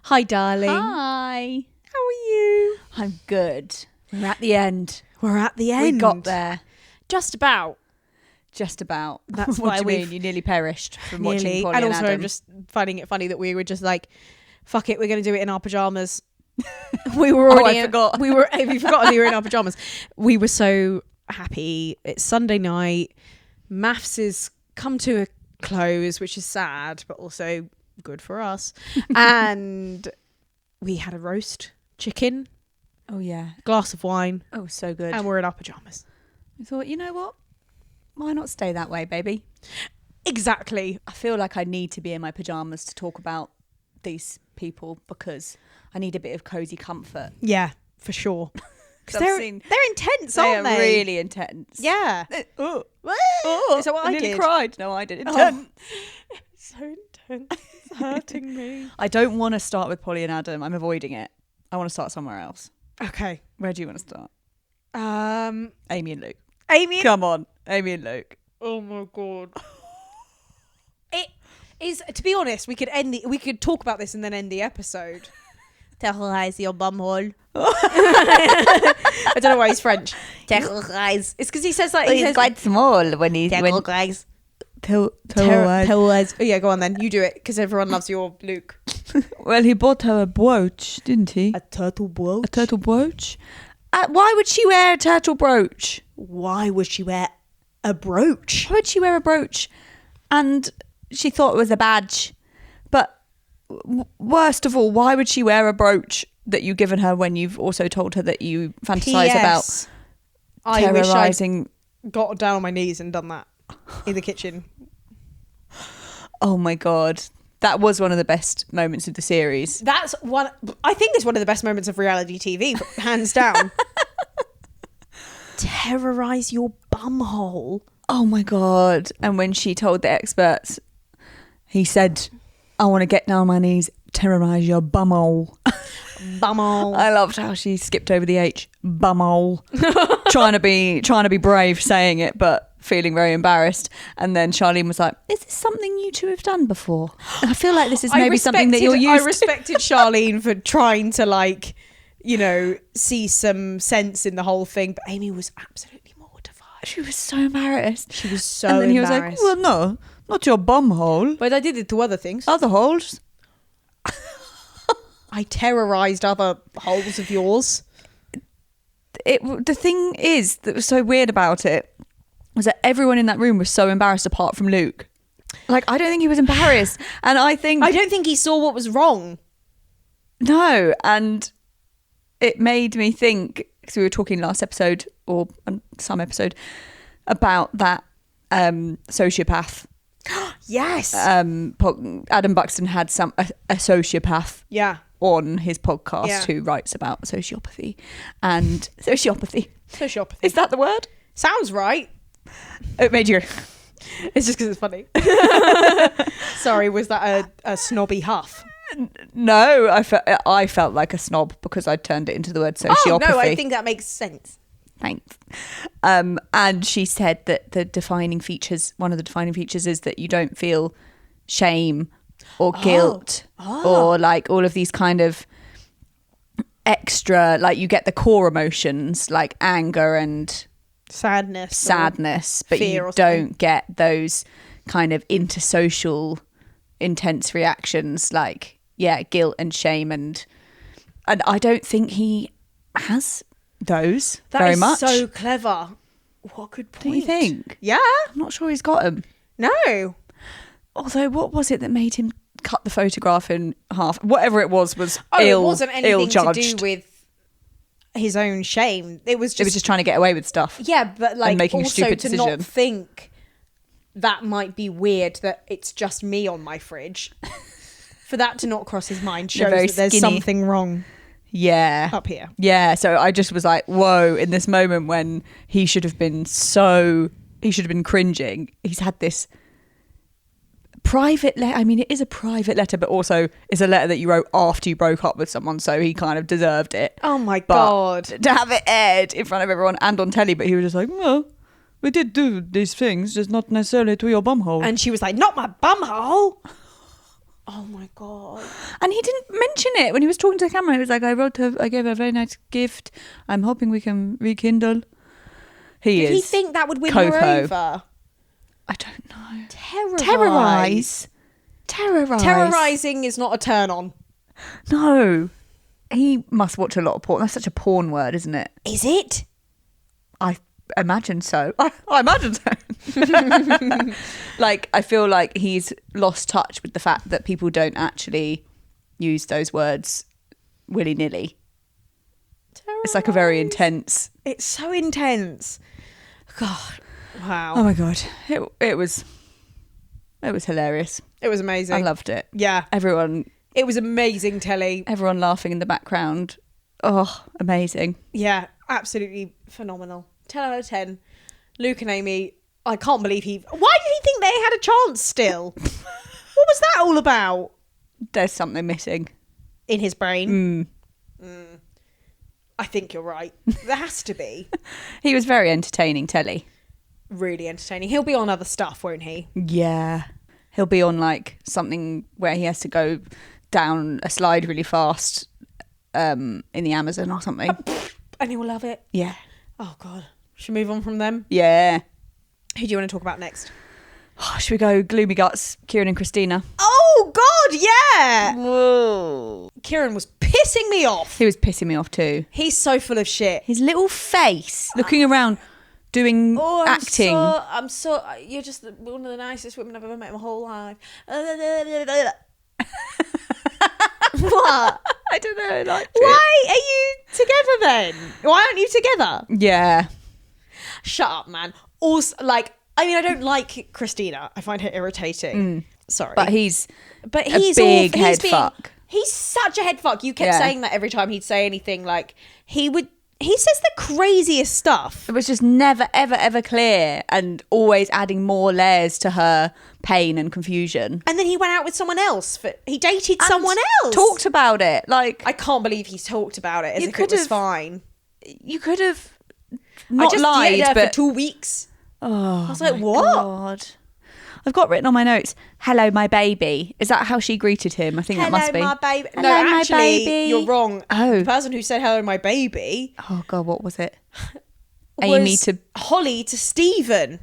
Hi, darling. Hi. How are you? I'm good. We're at the end. We're at the end. We got there. Just about. Just about. That's what why do you we've- mean? You nearly perished from Nearly. watching Polly And and also, Adam. I'm just finding it funny that we were just like, fuck it, we're going to do it in our pajamas. We were already... I forgot. Have you forgotten that you were in our pajamas? We were so happy. It's Sunday night. MAFS has come to a close, which is sad, but also good for us. And we had a roast chicken, Oh, yeah. glass of wine, Oh, so good. and we're in our pajamas. I thought, you know what? Why not stay that way, baby? Exactly. I feel like I need to be in my pajamas to talk about these people because I need a bit of cozy comfort. Yeah, for sure. I've They're seen- intense, They aren't are they? really intense. Yeah. Oh, Is that what I nearly did? cried. No, I did. Oh. Intense. So intense. It's hurting me. I don't want to start with Polly and Adam. I'm avoiding it. I want to start somewhere else. Okay. Where do you want to start? Amy and Luke. Amy. Come on, Amy and Luke. Oh my god. It is, to be honest, we could talk about this and then end the episode. Terrorize your bumhole. I don't know why he's French. Terrorize. It's because he says like he says quite small when he's terrorize. terrorize. Oh yeah, go on then. You do it because everyone loves your Luke. Well, he bought her a brooch, didn't he? A turtle brooch. A turtle brooch. Why would she wear a turtle brooch? Why would she wear a brooch? Why would she wear a brooch? And she thought it was a badge. But worst of all, why would she wear a brooch that you've given her when you've also told her that you fantasize about I wish terrorizing? I got down on my knees and done that in the kitchen. Oh my god. That was one of the best moments of the series. That's one. I think it's one of the best moments of reality TV, hands down. Terrorize your bumhole. Oh my god. And when she told the experts, he said, I want to get down on my knees, terrorize your bumhole. Bumhole. I loved how she skipped over the H. Bumhole. trying to be brave saying it, but feeling very embarrassed. And then Charlene was like, is this something you two have done before? I feel like this is maybe something that you're used I respected Charlene for trying to, like, you know, see some sense in the whole thing. But Amy was absolutely mortified. She was so embarrassed. She was so and then embarrassed. he was like, well, no, not your bumhole. But I did it to other things. Other holes. I terrorised other holes of yours. The thing is that was so weird about it was that everyone in that room was so embarrassed apart from Luke. Like, I don't think he was embarrassed. And I don't think he saw what was wrong. No. And it made me think, because we were talking last episode or some episode about that sociopath. Yes. Adam Buxton had a sociopath. Yeah. On his podcast, Yeah. who writes about sociopathy and sociopathy. Sociopathy. Is that the word? Sounds right. It made you. It's just because it's funny. Sorry, was that a snobby huff? No, I felt like a snob because I turned it into the word sociopathy. Oh no, I think that makes sense. Thanks. And she said that one of the defining features is that you don't feel shame or guilt or like all of these kind of extra, like you get the core emotions like anger and sadness, but you don't get those kind of intersocial intense reactions like guilt and shame and I don't think he has those very much. That is so clever. What good point. Do you think? Yeah. I'm not sure he's got them. No. Although, what was it that made him cut the photograph in half? Whatever it was it wasn't anything ill-judged. to do with his own shame. It was just trying to get away with stuff. Yeah, but like and making also a stupid to decision. not think that might be weird that it's just me on my fridge. For that to not cross his mind shows that there's something wrong. Yeah. Up here. Yeah. So I just was like, whoa, in this moment when he should have been cringing. He's had this private letter. I mean, it is a private letter, but also it's a letter that you wrote after you broke up with someone. So he kind of deserved it. Oh my God. To have it aired in front of everyone and on telly, but he was just like, well, we did do these things, just not necessarily to your bumhole. And she was like, not my bumhole. Oh my God. And he didn't mention it when he was talking to the camera. He was like, I gave her a very nice gift. I'm hoping we can rekindle. Did he think that would win her over? I don't know. Terrorise. Terrorising is not a turn on. No. He must watch a lot of porn. That's such a porn word, isn't it? Is it? I imagine so. I imagine so. Like, I feel like he's lost touch with the fact that people don't actually use those words willy-nilly. It's like a very intense... It's so intense. God. Wow. Oh my God. It was hilarious. It was amazing. I loved it. Yeah. It was amazing telly. Everyone laughing in the background. Oh, amazing. Yeah, absolutely phenomenal. 10 out of 10. Luke and Amy, I can't believe why did he think they had a chance still? What was that all about? There's something missing. In his brain? I think you're right. There has to be. He was very entertaining telly. Really entertaining. He'll be on other stuff, won't he? Yeah. He'll be on like something where he has to go down a slide really fast in the Amazon or something. And he'll love it. Yeah. Oh God. Should we move on from them? Yeah. Who do you want to talk about next? Oh, should we go Gloomy Guts, Kieran and Christina? Oh God, yeah. Whoa. Kieran was pissing me off. He was pissing me off too. He's so full of shit. His little face looking around doing acting. You're just one of the nicest women I've ever met in my whole life. What? I don't know. Why are you together then? Why aren't you together? Yeah. Shut up, man. Also, like, I mean, I don't like Christina. I find her irritating. Sorry. But he's a big head fuck. He's such a head fuck. You kept saying that every time he'd say anything. Like, he says the craziest stuff. It was just never, ever, ever clear and always adding more layers to her pain and confusion. And then he went out with someone else. He dated someone else. Talked about it. Like, I can't believe he's talked about it as if it was fine. You could have not lied, I just but for 2 weeks. Oh, I was like, what? God. I've got written on my notes, hello, my baby. Is that how she greeted him? I think that must be. Hello, my baby. Hello, no, my actually, baby. you're wrong. Oh. The person who said hello, my baby. Oh, God, what was it? Amy to Holly to Stephen.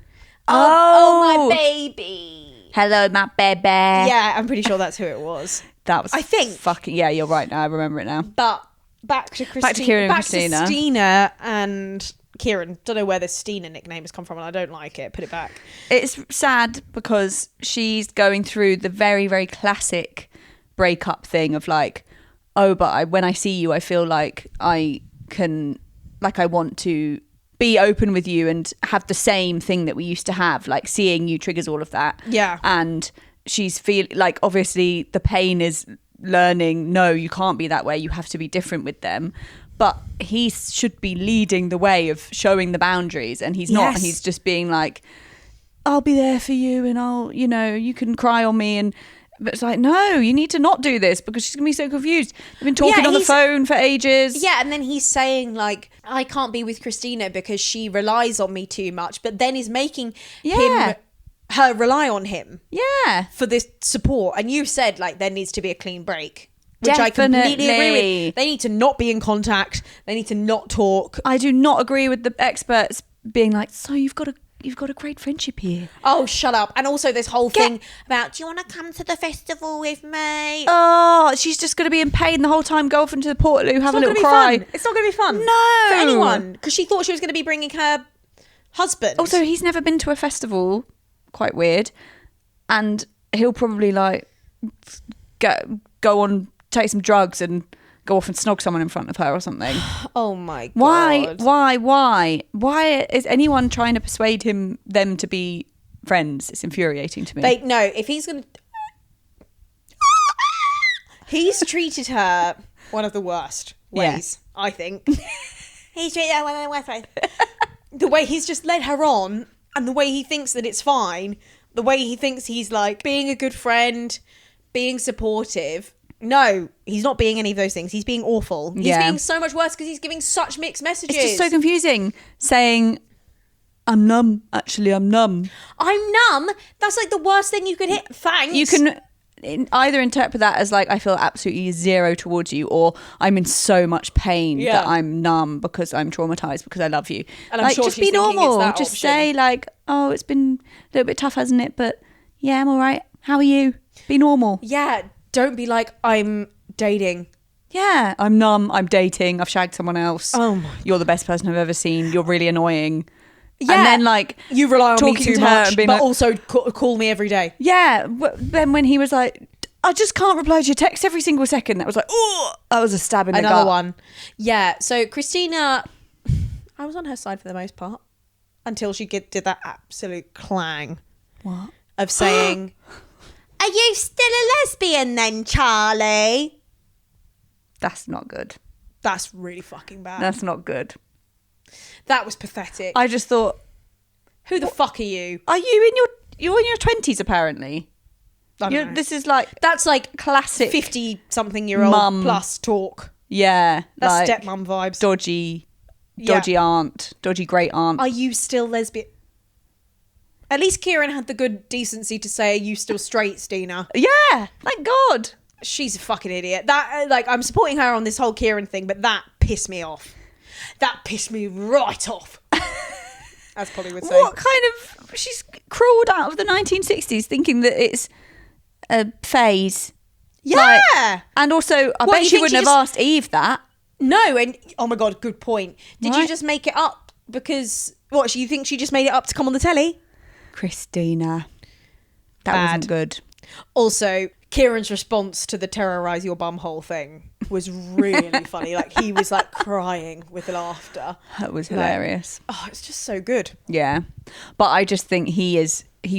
Oh, my baby. Hello, my baby. Yeah, I'm pretty sure that's who it was. That was I think. Fucking, yeah, you're right now. I remember it now. But back to Kieran and Christina. To Stina and Kieran. Don't know where the Stina nickname has come from and I don't like it. Put it back. It's sad because she's going through the very, very classic breakup thing of like, oh, but when I see you, I feel like I want to be open with you and have the same thing that we used to have. Like seeing you triggers all of that. Yeah. And she's like, obviously the pain is learning, no, you can't be that way. You have to be different with them. But he should be leading the way of showing the boundaries. And he's not. He's just being like, I'll be there for you and I'll, you can cry on me. But it's like, no, you need to not do this because she's going to be so confused. They've been talking on the phone for ages. Yeah, and then he's saying like, I can't be with Christina because she relies on me too much. But then is making her rely on him. Yeah. For this support. And you said like there needs to be a clean break. Which Definitely. I completely agree with. They need to not be in contact. They need to not talk. I do not agree with the experts being like, so you've got a great friendship here. Oh, shut up. And also this whole thing about, do you want to come to the festival with me? Oh, she's just going to be in pain the whole time. Go off into the Portaloo, have a little cry. It's not going to be fun. No. For anyone. Because she thought she was going to be bringing her husband. Also, he's never been to a festival. Quite weird. And he'll probably like go on, take some drugs and go off and snog someone in front of her or something. Oh my God. Why is anyone trying to persuade them to be friends? It's infuriating to me. No, if he's going to... He's treated her one of the worst ways, I think. He's treated her one of the worst ways. The way he's just led her on and the way he thinks that it's fine, the way he thinks he's like being a good friend, being supportive... No, he's not being any of those things. He's being awful. He's being so much worse because he's giving such mixed messages. It's just so confusing. Saying, I'm numb. Actually, I'm numb. I'm numb? That's like the worst thing you could hit. Thanks. You can either interpret that as like I feel absolutely zero towards you, or I'm in so much pain that I'm numb because I'm traumatized because I love you. And I'm like, sure just she's be normal. it's that just option. say like, oh, it's been a little bit tough, hasn't it? But yeah, I'm all right. How are you? Be normal. Yeah, don't be like, I'm dating. Yeah, I'm numb. I'm dating. I've shagged someone else. Oh my You're the best person I've ever seen. You're really annoying. Yeah. And then like you rely on me talking too to her much, and but being like, also call me every day. yeah. Then when he was like, I just can't reply to your text every single second. That was like, oh, that was a stab in the gut. Another one. Yeah. So Christina, I was on her side for the most part until she did that absolute clang. What? Of saying, are you still a lesbian then, Charlie? That's not good. That's really fucking bad. That's not good. That was pathetic. I just thought, who the fuck are you? are you you're in your 20s apparently? I don't know. This is like, That's like classic 50-something-year-old mum plus talk. yeah, That's like stepmom vibes. dodgy Yeah. aunt, dodgy great aunt. Are you still lesbian? At least Kieran had the good decency to say, are you still straight, Stina? Yeah, thank God. She's a fucking idiot. That, like, I'm supporting her on this whole Kieran thing, but that pissed me off. That pissed me right off. As Polly would say. What kind of... She's crawled out of the 1960s thinking that it's a phase. Yeah. Like, and also, I What, bet you she think wouldn't she have asked Eve that. No, and oh my God, good point. Did you Right. just make it up because, what, you think she just made it up to come on the telly? Christina. That Bad. wasn't good. Also, Kieran's response to the terrorise your bumhole thing was really funny. Like, he was like crying with laughter. That was hilarious. Oh, it's just so good. Yeah. But I just think he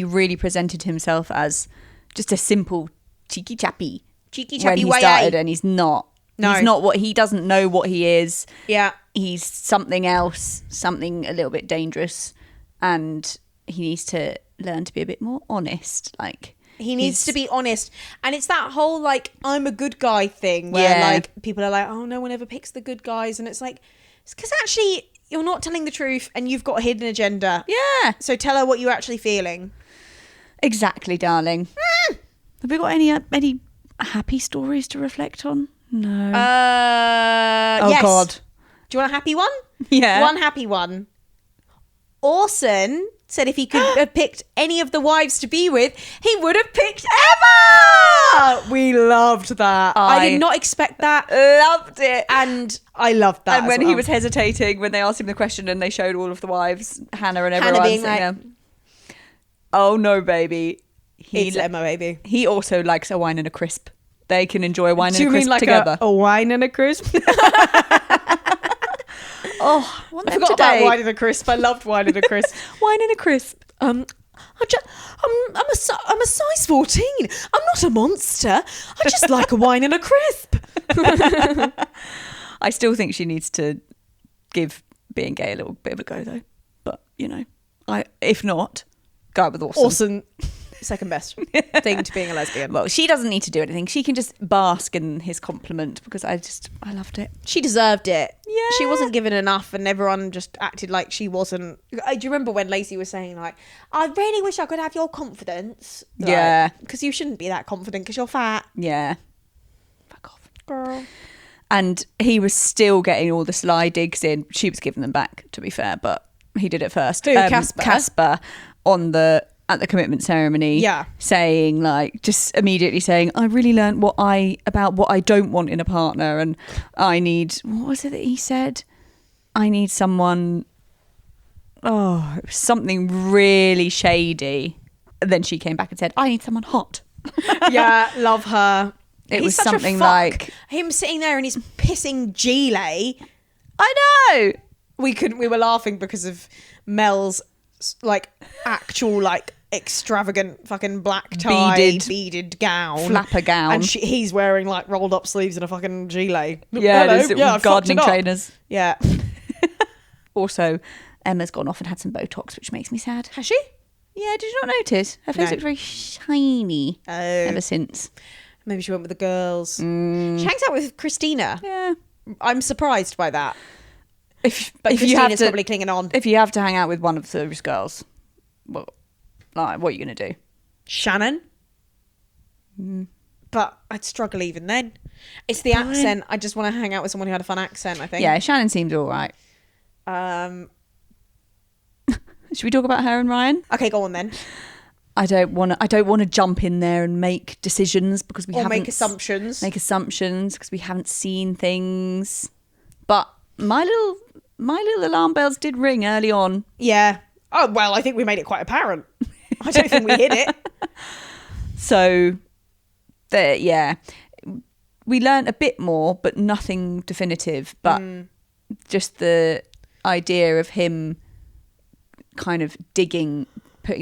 really presented himself as just a simple cheeky chappy. Cheeky When chappy he way. started, and he's not. No. He's not he doesn't know what he is. Yeah. He's something else, something a little bit dangerous, and he needs to learn to be a bit more honest. Like, He needs to be honest. And it's that whole, like, I'm a good guy thing where, Yeah. like, people are like, oh, no one ever picks the good guys. And it's like, it's because actually you're not telling the truth and you've got a hidden agenda. Yeah, So tell her what you're actually feeling. exactly, darling. Have we got any happy stories to reflect on? No. Oh, yes. God. Do you want a happy one? Yeah. One happy one. Orson said if he could have picked any of the wives to be with, he would have picked Emma. We loved that. I did not expect that. Loved it. And I loved that. And when as he well. was hesitating, when they asked him the question and they showed all of the wives, Hannah and everyone, being sitting like, there, oh no, baby. It's Emma, baby. He also likes a wine and a crisp. They can enjoy a wine Do and you a mean crisp like together. a wine and a crisp? Oh, I forgot about wine and a crisp. I loved wine and a crisp. Wine and a crisp. I'm a size 14. I'm not a monster. I just like a wine and a crisp. I still think she needs to give being gay a little bit of a go, though. But, if not, go out with Orson. Orson, second best thing to being a lesbian. Well, she doesn't need to do anything. She can just bask in his compliment because I loved it. She deserved it. Yeah. She wasn't given enough and everyone just acted like she wasn't. Do you remember when Lacey was saying, like, I really wish I could have your confidence? Like, Yeah. Because you shouldn't be that confident because you're fat. Yeah. Fuck off. Girl. And he was still getting all the sly digs in. She was giving them back, to be fair, but he did it first. Who, Casper? Casper at the commitment ceremony. Yeah. Saying, like, just immediately saying, I really learned about what I don't want in a partner, and I need, what was it that he said? I need someone, it was something really shady. And then she came back and said, I need someone hot. Yeah, love her. It He's was such a something fuck. like, him sitting there and he's pissing Gile. I know. We were laughing because of Mel's like actual like extravagant fucking black tie beaded gown, flapper gown, and he's wearing like rolled up sleeves and a fucking gilet. Yeah, Hello. there's I gardening fucked it up. trainers. Yeah. Also, Emma's gone off and had some Botox, which makes me sad. Has she? Yeah, did you not notice? Her face No. looks very shiny Oh. ever since. Maybe she went with the girls. She hangs out with Christina. Yeah. I'm surprised by that. If But you have Christina's to, probably clinging on. if you have to hang out with one of those girls, what are you going to do? Shannon? But I'd struggle even then. It's the accent. I just want to hang out with someone who had a fun accent, I think. Yeah, Sionnain seems all right. Should we talk about her and Ryan? Okay, go on then. I don't want to jump in there and make decisions because we haven't... make assumptions. Make assumptions because we haven't seen things. But my little alarm bells did ring early on. Yeah. Oh, well, I think we made it quite apparent. I don't think we hid it. So, yeah. We learnt a bit more, but nothing definitive. But just the idea of him kind of putting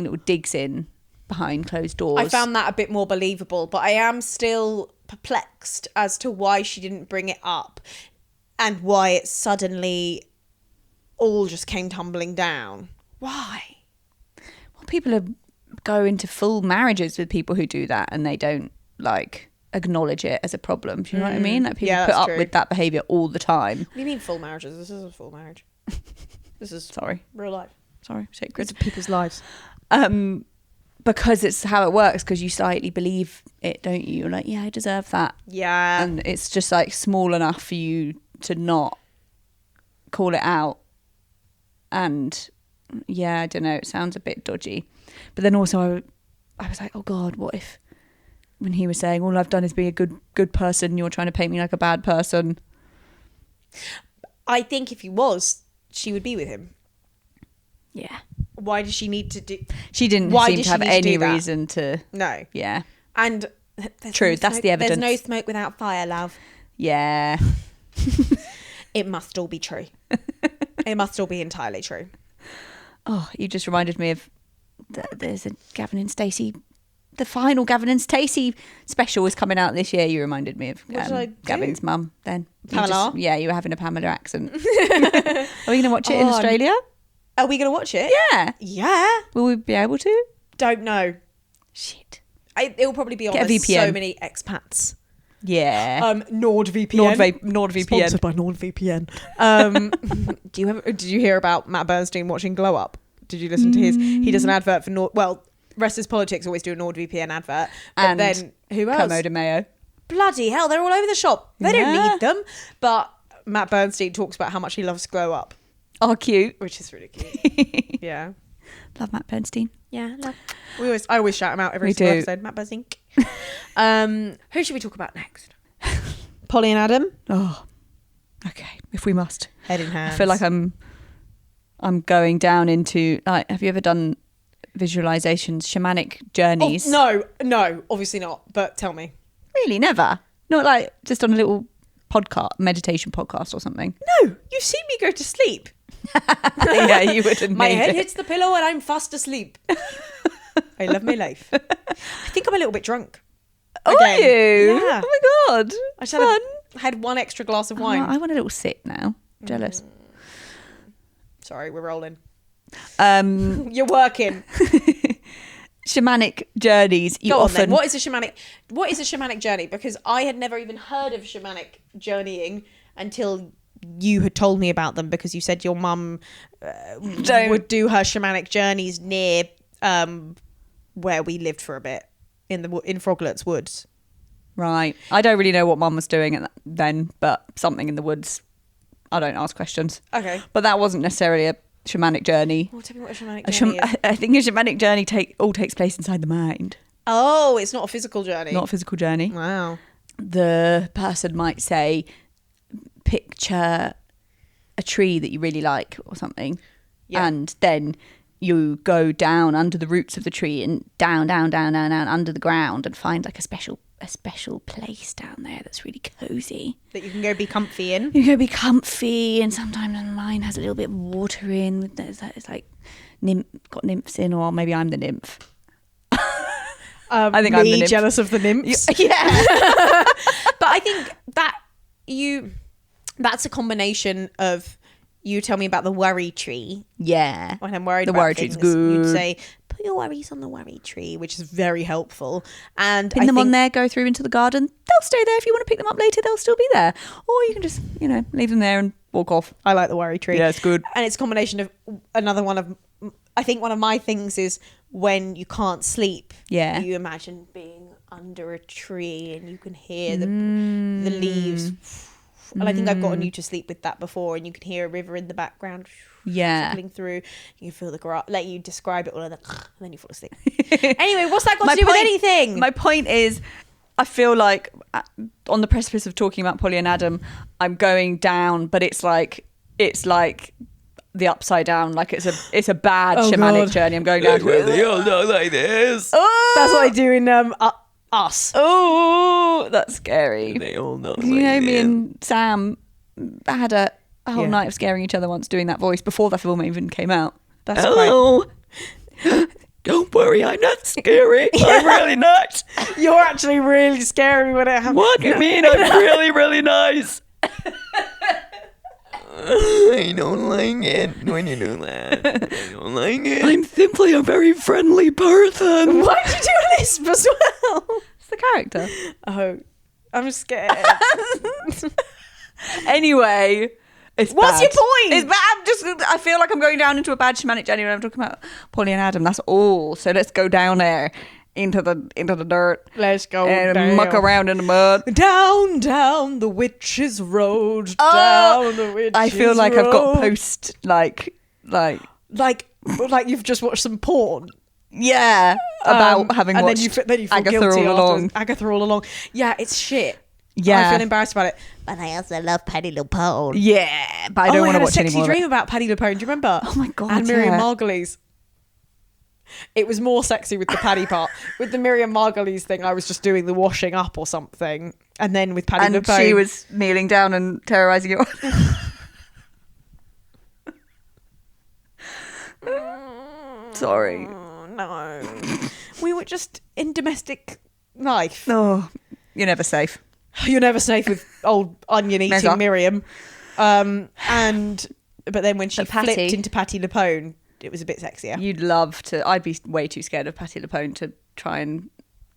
little digs in behind closed doors. I found that a bit more believable, but I am still perplexed as to why she didn't bring it up and why it suddenly all just came tumbling down. Why? Well, people go into full marriages with people who do that and they don't like acknowledge it as a problem. Do you know what I mean? Like people put up with that behaviour all the time. What do you mean full marriages? This isn't full marriage. This is real life. Sorry, sacred. It's people's lives. Because it's how it works, because you slightly believe it, don't you? You're like, yeah, I deserve that. Yeah. And it's just like small enough for you to not call it out. And yeah, I don't know, it sounds a bit dodgy. But then also I was like, oh God, what if, when he was saying, all I've done is be a good person, you're trying to paint me like a bad person. I think if he was, she would be with him. Yeah. Why does she need to do... She didn't seem to have any reason to... No. Yeah. And... True, that's the evidence. There's no smoke without fire, love. Yeah. It must all be true. It must all be entirely true. Oh, you just reminded me of... There's a Gavin and Stacey... The final Gavin and Stacey special is coming out this year. You reminded me of Gavin's mum then. Pamela? You were having a Pamela accent. Are we going to watch it in Australia? Are we going to watch it? Yeah. Yeah. Will we be able to? Don't know. Shit. It'll probably be on so many expats. Yeah. NordVPN. NordVPN. Sponsored by NordVPN. Did you hear about Matt Bernstein watching Glow Up? Did you listen to his? He does an advert for Rest is Politics always do a NordVPN advert. But and then who else? Kermode and Mayo. Bloody hell, they're all over the shop. They don't need them. But Matt Bernstein talks about how much he loves Glow Up. Oh, cute. Which is really cute. Yeah. Love Matt Bernstein. Yeah, love. I always shout him out every single episode. Matt Bernstein. Who should we talk about next? Polly and Adam. Oh, okay. If we must. Head in hands. I feel like I'm going down into, like, have you ever done visualizations, shamanic journeys? Oh, no, obviously not. But tell me. Really, never. Not like just on a little meditation podcast or something. No, you've seen me go to sleep. Yeah, you wouldn't. My head hits the pillow and I'm fast asleep. I love my life. I think I'm a little bit drunk. Again. Are you? Yeah. Oh my God. I just had one extra glass of wine. I want a little sip now. Jealous. Sorry, we're rolling. You're working. Shamanic journeys. What is a shamanic journey? Because I had never even heard of shamanic journeying until you had told me about them, because you said your mum would do her shamanic journeys near where we lived for a bit in Froglet's Woods. Right. I don't really know what mum was doing then, but something in the woods. I don't ask questions. Okay. But that wasn't necessarily a shamanic journey. Well, tell me what a shamanic journey is. I think a shamanic journey takes place inside the mind. Oh, it's not a physical journey. Not a physical journey. Wow. The person might say, picture a tree that you really like or something. Yeah. And then you go down under the roots of the tree and down under the ground and find like a special place down there that's really cozy. That you can go be comfy in. You can go be comfy, and sometimes mine has a little bit of water in. It's like got nymphs in, or maybe I'm the nymph. I think I'm the nymph. Jealous of the nymphs. Yeah. But I think that's a combination of, you tell me about the worry tree. Yeah. When I'm worried the about worry things, tree's good. You'd say, put your worries on the worry tree, which is very helpful. And Pin them on there, go through into the garden. They'll stay there. If you want to pick them up later, they'll still be there. Or you can just, leave them there and walk off. I like the worry tree. Yeah, it's good. And it's a combination of I think one of my things is when you can't sleep, yeah, you imagine being under a tree and you can hear the leaves. And I think I've gotten you to sleep with that before, and you can hear a river in the background trickling through. You can feel the grass. Let you describe it all, and then you fall asleep. Anyway, what's that got to do with anything? My point is, I feel like on the precipice of talking about Polly and Adam, I'm going down, but it's like the upside down. Like it's a bad shamanic journey. I'm going down. They all look like this. Oh, that's what I do in Us. Oh, that's scary. They all look like you know, me this. and Sam had a whole night of scaring each other once doing that voice before the film even came out. That's Hello. Don't worry, I'm not scary. I'm really not. You're actually really scary when it happens. What do you mean? I'm really, really nice. I don't like it when you do that. I don't like it. I'm simply a very friendly person. Why did you do a lisp as well? It's the character. Oh, I'm scared. Anyway, it's what's bad. your point? It's bad. I feel like I'm going down into a bad shamanic journey when I'm talking about Polly and Adam. That's all. So let's go down there into the dirt. Let's go and down. muck around in the mud. Down the witch's road. Down the witch's road. I feel like I've got post like you've just watched some porn. Yeah, about having watched and then you feel Agatha guilty all along. Agatha all along. Yeah, it's shit. Yeah, I feel embarrassed about it. But I also love Patti LuPone. Yeah, but I don't want to watch I had a sexy anymore. dream about Patti LuPone. Do you remember? Oh my god, and Miriam Margolyes. It was more sexy with the Paddy part. With the Miriam Margolyes thing, I was just doing the washing up or something. And then with Patti LuPone, she was kneeling down and terrorising you. Sorry. No. We were just in domestic life. Oh, you're never safe. You're never safe with old onion-eating Miriam. But then when she flipped into Patti LuPone, it was a bit sexier. You'd love to. I'd be way too scared of Patti LuPone to try and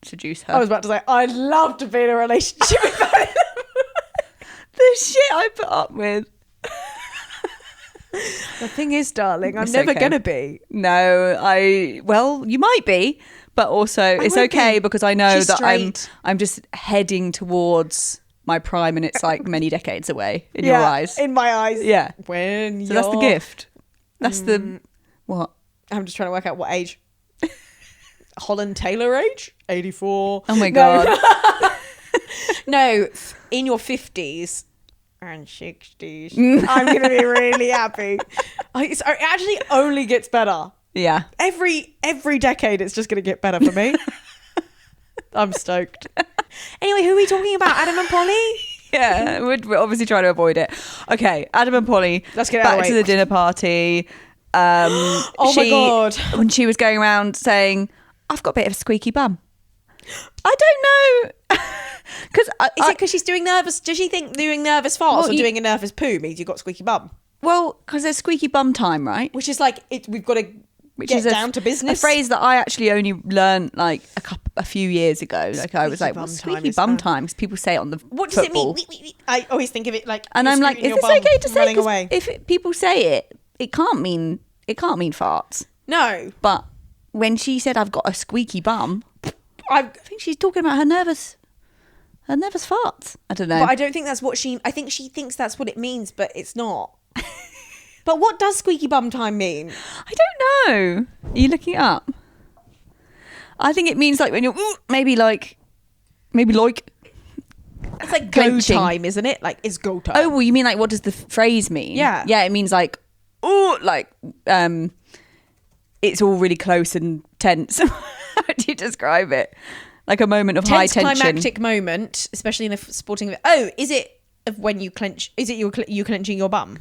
seduce her. I was about to say, I'd love to be in a relationship with Patti LuPone. The shit I put up with. The thing is, darling, I'm never going to be. No, well, you might be, but also it's okay because I know that I'm just heading towards my prime and it's like many decades away in your eyes. In my eyes. Yeah. So that's the gift. That's the what? I'm just trying to work out what age. Holland Taylor age? 84. Oh my God. No, in your 50s and 60s, I'm going to be really happy. It actually only gets better. Yeah. Every decade, it's just going to get better for me. I'm stoked. Anyway, who are we talking about? Adam and Polly? Yeah, we're obviously trying to avoid it. Okay, Adam and Polly. Let's get back to the dinner party. Oh my God. When she was going around saying, I've got a bit of a squeaky bum. I don't know. Is it because she's doing nervous? Does she think doing nervous farts or doing a nervous poo means you've got squeaky bum? Well, because there's squeaky bum time, right? Which is like, we've got to get down to business. A phrase that I actually only learned like a few years ago. Like I was like, what's squeaky bum time? Because people say it on the What does it mean? I always think of it like, and I'm like, is this okay to say? If people say it, it can't mean farts. No. But when she said I've got a squeaky bum, I think she's talking about her nervous farts. I don't know. But I don't think that's what I think she thinks that's what it means, but it's not. But what does squeaky bum time mean? I don't know. Are you looking it up? I think it means like when you're maybe like. It's like go time, isn't it? Like it's go time. Oh well, you mean like what does the phrase mean? Yeah. Yeah, it means like it's all really close and tense. How do you describe it? Like a moment of high tension. Climactic moment, especially in a sporting event. Oh, is it of when you clench? Is it you clenching your bum?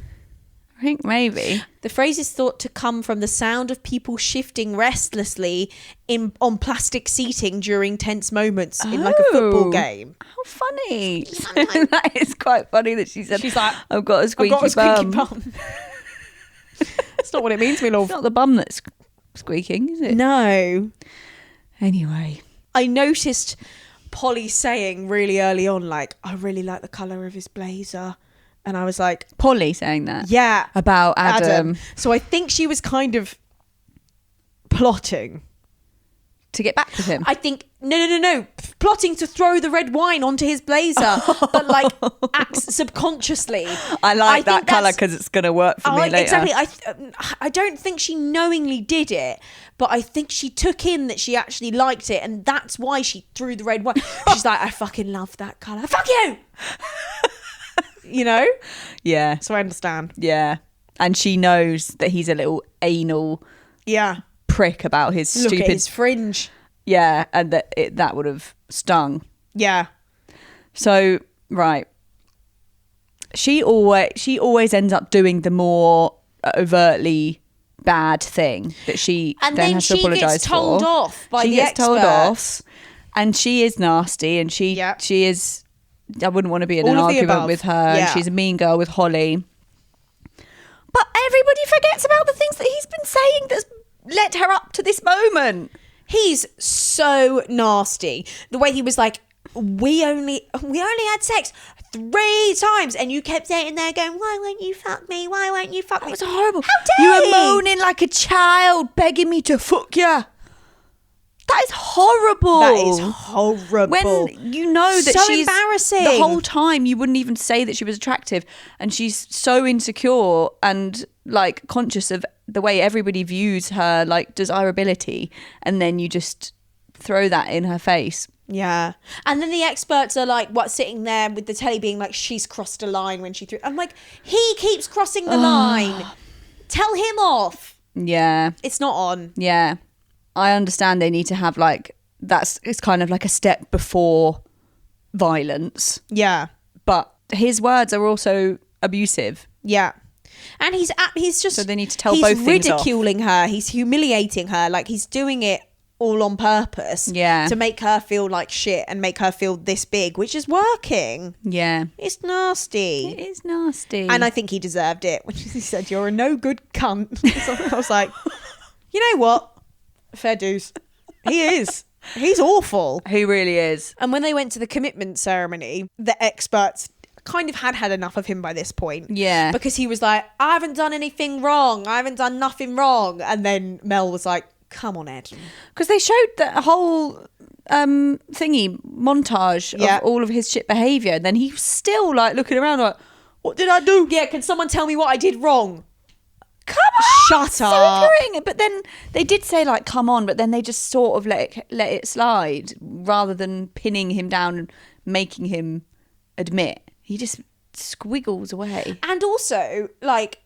I think maybe. The phrase is thought to come from the sound of people shifting restlessly on plastic seating during tense moments in like a football game. How funny. That is quite funny that she said, she's like, I've got a squeaky bum. That's not what it means, me love. It's not the bum that's squeaking, is it? No. Anyway. I noticed Polly saying really early on, like, I really like the colour of his blazer. And I was like... Polly saying that? Yeah. About Adam. So I think she was kind of plotting to get back with him. I think no, plotting to throw the red wine onto his blazer, but like acts subconsciously. I like that colour because it's going to work for me later. Exactly. I don't think she knowingly did it, but I think she took in that she actually liked it, and that's why she threw the red wine. She's like, I fucking love that colour. Fuck you. You know? Yeah. So I understand. Yeah. And she knows that he's a little anal prick about his Look stupid... at his fringe. Yeah, and that would have stung. Yeah. So, right. She always ends up doing the more overtly bad thing that she then has to apologise for. And then she gets told off by the experts. She gets told off, and she is nasty, and she is... I wouldn't want to be in an argument with her. Yeah. And she's a mean girl with Holly. But everybody forgets about the things that he's been saying that's led her up to this moment. He's so nasty. The way he was like, we only had sex 3 times, and you kept sitting there going, why won't you fuck me? Why won't you fuck me? That was horrible. How dare you were moaning like a child, begging me to fuck you. That is horrible. That is horrible. When you know that so she's embarrassing. The whole time you wouldn't even say that she was attractive, and she's so insecure and like conscious of the way everybody views her like desirability, and then you just throw that in her face. Yeah. And then the experts are like, sitting there with the telly being like, she's crossed a line when she threw. I'm like, he keeps crossing the line. Tell him off. Yeah. It's not on. Yeah. I understand they need to have like, it's kind of like a step before violence. Yeah. But his words are also abusive. Yeah. And he's just... So they need to tell both things off. He's ridiculing her. He's humiliating her. Like, he's doing it all on purpose. Yeah. To make her feel like shit and make her feel this big, which is working. Yeah. It's nasty. It is nasty. And I think he deserved it when he said, you're a no good cunt. So I was like, you know what? Fair dues. He is. He's awful. He really is. And when they went to the commitment ceremony, the experts kind of had enough of him by this point. Yeah. Because he was like, I haven't done anything wrong. I haven't done nothing wrong. And then Mel was like, come on, Ed. Because they showed the whole thingy montage of all of his shit behaviour. And then he was still like looking around like, what did I do? Yeah, can someone tell me what I did wrong? Come on, shut up. So but then they did say like, come on, but then they just sort of let it slide rather than pinning him down and making him admit. He just squiggles away. And also, like,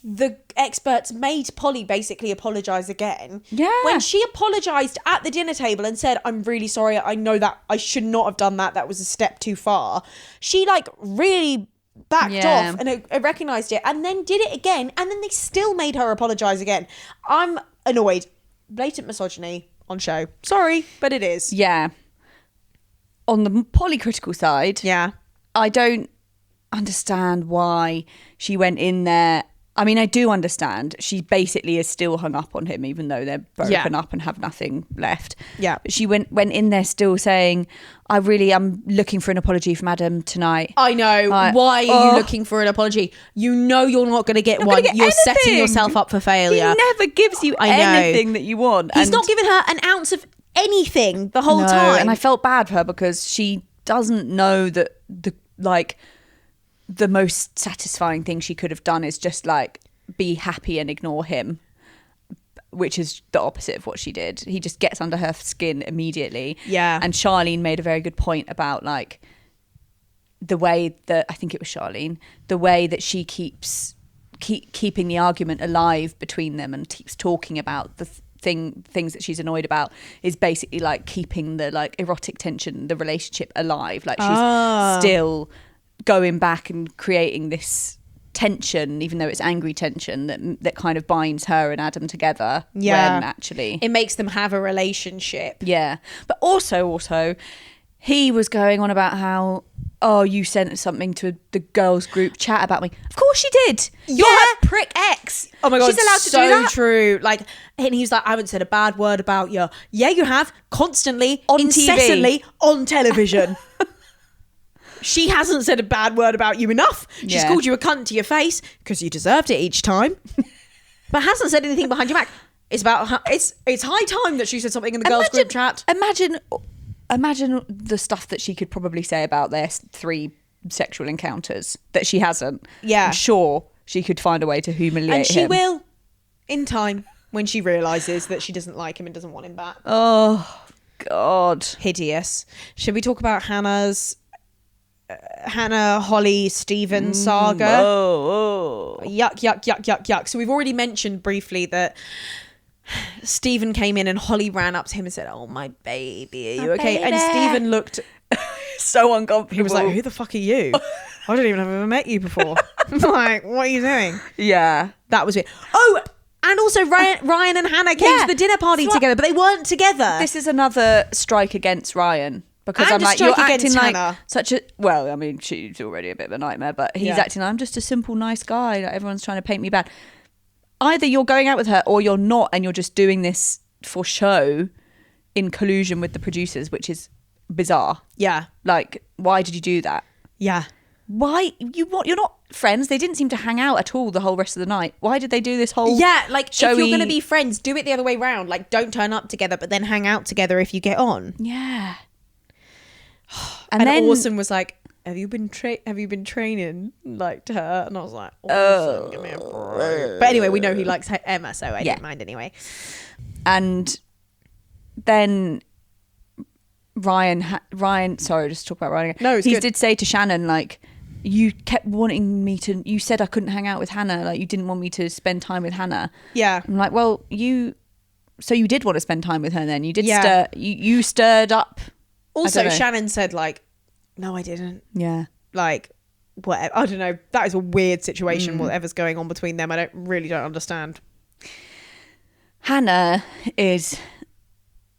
the experts made Polly basically apologise again. Yeah. When she apologised at the dinner table and said, I'm really sorry, I know that I should not have done that. That was a step too far. She like really backed off and recognised it and then did it again. And then they still made her apologise again. I'm annoyed. Blatant misogyny on show. Sorry, but it is. Yeah. On the polycritical side. Yeah. I don't understand why she went in there. I mean, I do understand. She basically is still hung up on him, even though they're broken up and have nothing left. Yeah. But she went in there still saying, I'm looking for an apology from Adam tonight. I know. Like, why are you looking for an apology? You know you're not going to get one. You're setting yourself up for failure. He never gives you anything that you want. He's not given her an ounce of anything the whole time. And I felt bad for her because she doesn't know that the most satisfying thing she could have done is just like be happy and ignore him, which is the opposite of what she did. He just gets under her skin immediately. Yeah. And Charlene made a very good point about like the way that, I think it was Charlene, the way that she keeps keeping the argument alive between them and keeps talking about the things that she's annoyed about is basically like keeping the like erotic tension, the relationship alive. Like she's still going back and creating this tension, even though it's angry tension that kind of binds her and Adam together. Yeah. When actually it makes them have a relationship. Yeah. But also he was going on about how, you sent something to the girls group chat about me. Of course she did. You're her prick ex. Oh my God. She's allowed to so do that. True. Like, and he was like, I haven't said a bad word about you. Yeah, you have. Constantly, on incessantly TV. On television. She hasn't said a bad word about you enough. She's called you a cunt to your face because you deserved it each time. But hasn't said anything behind your back. It's about it's high time that she said something in the girls' group chat. Imagine the stuff that she could probably say about their 3 sexual encounters that she hasn't. Yeah. I'm sure she could find a way to humiliate him. And she will, in time, when she realises that she doesn't like him and doesn't want him back. Oh, God. Hideous. Should we talk about Hannah, Holly, Stephen saga? Oh. Yuck. So we've already mentioned briefly that Stephen came in and Holly ran up to him and said, "Oh, my baby, are you okay?" Baby. And Stephen looked So uncomfortable. He was like, "Who the fuck are you? I don't even have ever met you before." Like, what are you doing? Yeah. That was it. Oh, and also Ryan and Hannah came to the dinner party together, but they weren't together. This is another strike against Ryan. Because And I'm a like, strike you're against acting like Hannah. such a... Well, I mean, she's already a bit of a nightmare, but he's acting like, I'm just a simple, nice guy. Like, everyone's trying to paint me bad. Either you're going out with her or you're not, and you're just doing this for show in collusion with the producers, which is bizarre. Yeah. Like, why did you do that? Yeah. Why? You're not friends. They didn't seem to hang out at all the whole rest of the night. Why did they do this whole Like, showy... if you're going to be friends, do it the other way round. Like, don't turn up together, but then hang out together if you get on. Yeah. And then Orson was like, have you been training like to her? And I was like, Orson, give me a break. But anyway, we know he likes Emma, so I don't mind anyway. And then Ryan, sorry, just talk about Ryan again. No, he did say to Shannon, like, you kept wanting me to, you said I couldn't hang out with Hannah, like you didn't want me to spend time with Hannah. Yeah. I'm like, well, so you did want to spend time with her then. You did you stirred up. Also, Shannon said, like, no, I didn't. Yeah. Like, whatever. I don't know. That is a weird situation, whatever's going on between them. I don't understand. Hannah is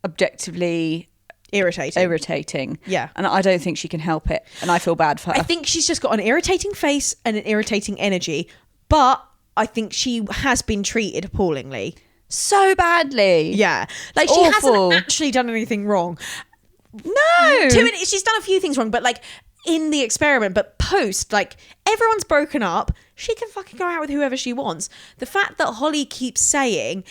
objectively irritating. Yeah. And I don't think she can help it. And I feel bad for her. I think she's just got an irritating face and an irritating energy. But I think she has been treated appallingly. So badly. Yeah. Like, it's she awful. hasn't actually done anything wrong. No. She's done a few things wrong, but like in the experiment, but post, like, everyone's broken up. She can fucking go out with whoever she wants. The fact that Holly keeps saying,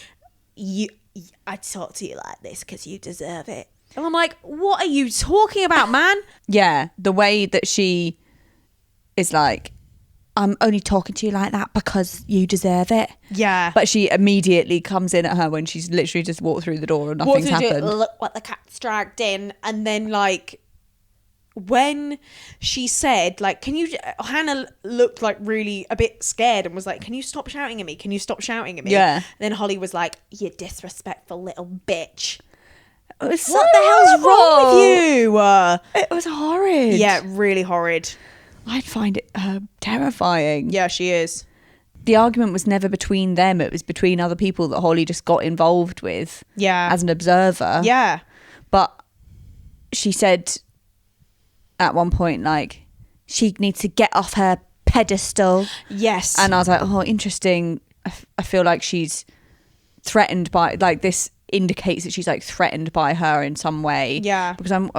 I talk to you like this because you deserve it. And I'm like, what are you talking about, man? Yeah. The way that she is like, I'm only talking to you like that because you deserve it. Yeah. But she immediately comes in at her when she's literally just walked through the door and nothing's happened. Look what the cat's dragged in. And then, like, when she said, like, Hannah looked like really a bit scared and was like, can you stop shouting at me? Can you stop shouting at me? Yeah. And then Holly was like, you disrespectful little bitch. It was What the hell's wrong with you? It was horrid. Yeah, really horrid. I'd find it terrifying. Yeah, she is. The argument was never between them. It was between other people that Holly just got involved with. Yeah. As an observer. Yeah. But she said at one point, like, she needs to get off her pedestal. Yes. And I was like, oh, interesting. I feel like she's threatened by, like, this indicates that she's like threatened by her in some way. Yeah. Because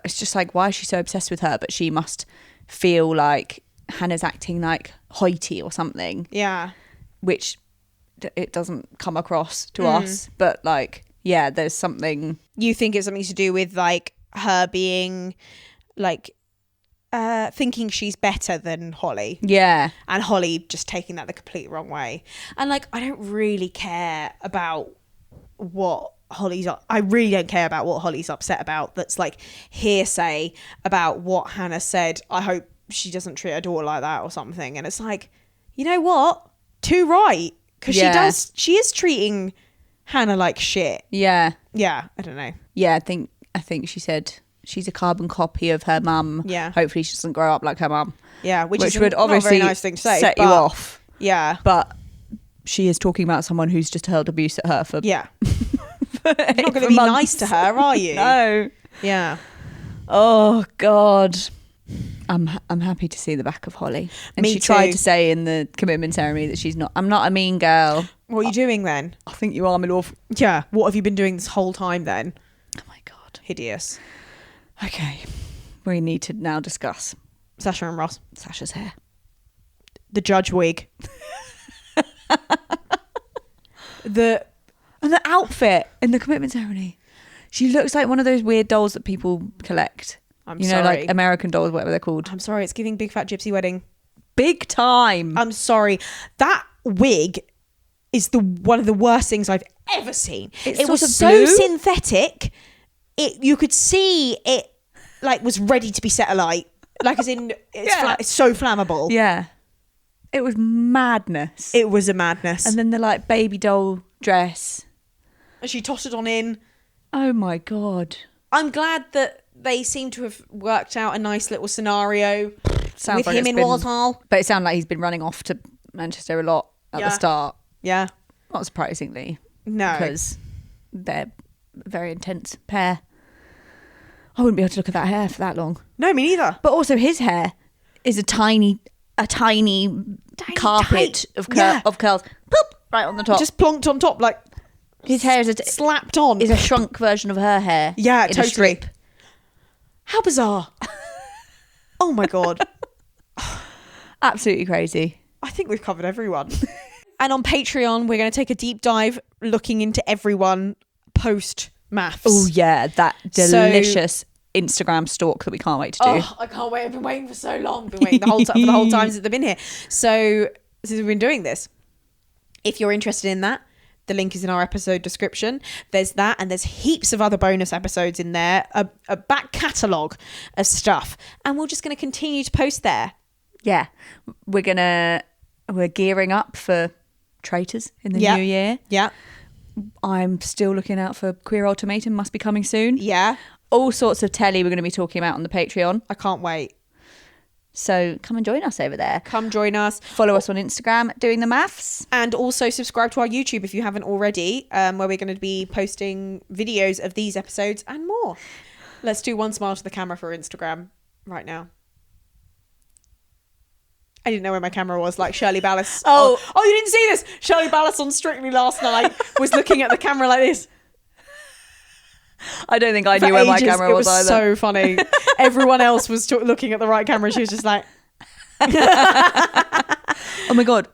it's just like, why is she so obsessed with her? But she must feel like Hannah's acting like hoity or something. Yeah. Which it doesn't come across to us. But like, yeah, there's something. You think it's something to do with like her being like thinking she's better than Holly. Yeah. And Holly just taking that the complete wrong way. And like, I don't really care about what I really don't care about what Holly's upset about. That's like hearsay about what Hannah said. I hope she doesn't treat her daughter like that or something. And it's like, you know what? Too right. Because she is treating Hannah like shit. Yeah. Yeah. I don't know. Yeah. I think she said she's a carbon copy of her mum. Yeah. Hopefully she doesn't grow up like her mum. Yeah. Which would obviously not a very nice thing to say, set you off. Yeah. But she is talking about someone who's just hurled abuse at her for You're not going to be nice to her, are you? No. Yeah. Oh God. I'm happy to see the back of Holly. And Me she tried too. to say in the commitment ceremony that I'm not a mean girl. What are you doing then? I think you are, my love. Yeah. What have you been doing this whole time then? Oh my God. Hideous. Okay. We need to now discuss Sasha and Ross. Sasha's hair. The judge wig. And the outfit in the commitment ceremony. She looks like one of those weird dolls that people collect. I'm sorry. Like American dolls, whatever they're called. I'm sorry, it's giving Big Fat Gypsy Wedding. Big time. I'm sorry. That wig is one of the worst things I've ever seen. It was so blue. synthetic. You could see it like was ready to be set alight. Like as in, it's so flammable. Yeah. It was madness. It was a madness. And then the like baby doll dress. And she tottered on in. Oh my God. I'm glad that they seem to have worked out a nice little scenario Sounds with him in Walsall. But it sounded like he's been running off to Manchester a lot at the start. Yeah. Not surprisingly. No. Because they're a very intense pair. I wouldn't be able to look at that hair for that long. No, me neither. But also his hair is a tiny carpet of curls. Poop! Right on the top. Just plonked on top, like his hair is slapped on. Is a shrunk version of her hair. Yeah, in totally. A strip. How bizarre. Oh my God. Absolutely crazy. I think we've covered everyone. And on Patreon, we're going to take a deep dive looking into everyone post MAFS. Oh yeah, that delicious Instagram stalk that we can't wait to do. Oh, I can't wait. I've been waiting for so long. I've been waiting for the whole time since they've been here. So since we've been doing this, if you're interested in that, the link is in our episode description. There's that, and there's heaps of other bonus episodes in there, a back catalogue of stuff. And we're just going to continue to post there. Yeah. We're gearing up for Traitors in the new year. Yeah. I'm still looking out for Queer Ultimatum, must be coming soon. Yeah. All sorts of telly we're going to be talking about on the Patreon. I can't wait. So come and join us over there. Come join us. Follow us on Instagram, Doing the MAFS. And also subscribe to our YouTube if you haven't already, where we're going to be posting videos of these episodes and more. Let's do one smile to the camera for Instagram right now. I didn't know where my camera was, like Shirley Ballas. Oh, you didn't see this? Shirley Ballas on Strictly last night was looking at the camera like this. I don't think I knew where my camera was either. It was so funny. Everyone else was looking at the right camera. She was just like... Oh my God.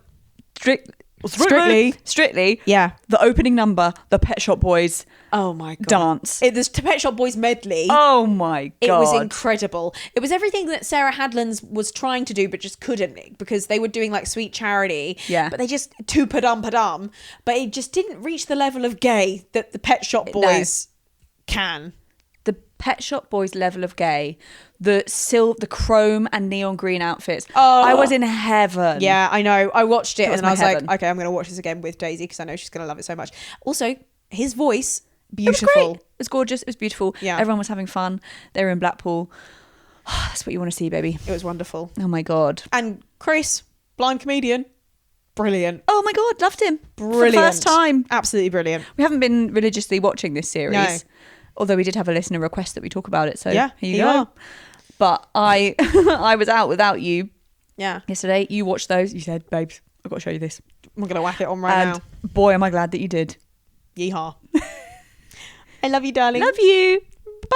Strictly. Yeah. The opening number, the Pet Shop Boys. Oh my God. Dance. The Pet Shop Boys medley. Oh my God. It was incredible. It was everything that Sarah Hadland's was trying to do but just couldn't, because they were doing like Sweet Charity. Yeah. But they just too padum. But it just didn't reach the level of gay that the Pet Shop Boys can. The Pet Shop Boys level of gay, the chrome and neon green outfits. Oh, I was in heaven. Yeah, I know. I watched it and I was heaven. like, okay, I'm going to watch this again with Daisy because I know she's going to love it so much. Also, his voice, beautiful. It was great. It was gorgeous. It was beautiful. Yeah. Everyone was having fun. They were in Blackpool. That's what you want to see, baby. It was wonderful. Oh my God. And Chris, blind comedian, brilliant. Oh my God, loved him. Brilliant. For the first time. Absolutely brilliant. We haven't been religiously watching this series. No. Although we did have a listener request that we talk about it. So yeah, here you go. But I was out without you yesterday. You watched those. You said, babes, I've got to show you this. I'm going to whack it on right now. Boy, am I glad that you did. Yeehaw. I love you, darling. Love you. Bye.